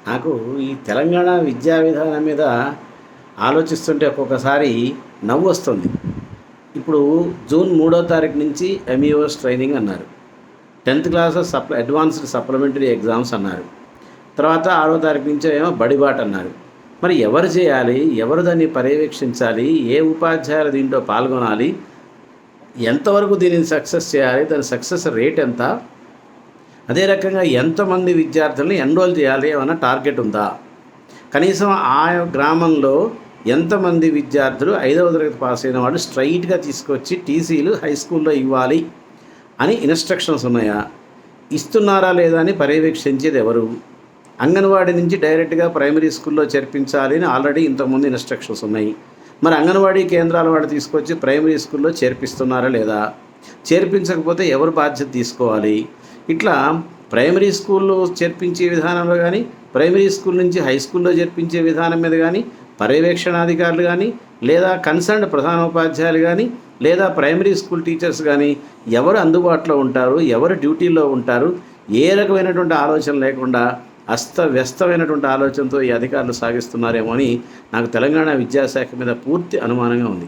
నాకు ఈ తెలంగాణ విద్యా విధానం మీద ఆలోచిస్తుంటే ఒక్కొక్కసారి నవ్వు వస్తుంది. ఇప్పుడు జూన్ 3వ తారీఖు నుంచి ఎంఈఓఎస్ ట్రైనింగ్ అన్నారు. 10th class advanced supplementary exams అన్నారు. తర్వాత 6వ తారీఖు నుంచో ఏమో బడిబాట అన్నారు. మరి ఎవరు చేయాలి, ఎవరు దాన్ని పర్యవేక్షించాలి, ఏ ఉపాధ్యాయులు దీంట్లో పాల్గొనాలి, ఎంతవరకు దీనిని సక్సెస్ చేయాలి, దాని సక్సెస్ రేట్ ఎంత, అదే రకంగా ఎంతమంది విద్యార్థులను ఎన్రోల్ చేయాలి ఏమన్నా టార్గెట్ ఉందా, కనీసం ఆ గ్రామంలో ఎంతమంది విద్యార్థులు 5వ తరగతి పాస్ అయిన వాళ్ళు స్ట్రైట్గా తీసుకొచ్చి టీసీలు హై స్కూల్లో ఇవ్వాలి అని ఇన్స్ట్రక్షన్స్ ఉన్నాయా, ఇస్తున్నారా లేదా అని పర్యవేక్షించేది ఎవరు, అంగన్వాడీ నుంచి డైరెక్ట్గా ప్రైమరీ స్కూల్లో చేర్పించాలి అని ఆల్రెడీ ఇంతకుముందు ఇన్స్ట్రక్షన్స్ ఉన్నాయి. మరి అంగన్వాడీ కేంద్రాల వాడు తీసుకొచ్చి ప్రైమరీ స్కూల్లో చేర్పిస్తున్నారా లేదా, చేర్పించకపోతే ఎవరు బాధ్యత తీసుకోవాలి, ఇట్లా ప్రైమరీ స్కూల్లో చేర్పించే విధానంలో కానీ, ప్రైమరీ స్కూల్ నుంచి హై స్కూల్లో చేర్పించే విధానం మీద కానీ పర్యవేక్షణాధికారులు కానీ, లేదా కన్సర్న్డ్ ప్రధానోపాధ్యాయులు కానీ, లేదా ప్రైమరీ స్కూల్ టీచర్స్ కానీ ఎవరు అందుబాటులో ఉంటారు, ఎవరు డ్యూటీలో ఉంటారు, ఏ రకమైనటువంటి ఆలోచన లేకుండా అస్తవ్యస్తమైనటువంటి ఆలోచనతో ఈ అధికారులు సాగిస్తున్నారేమో అని నాకు తెలంగాణ విద్యాశాఖ మీద పూర్తి అనుమానంగా ఉంది.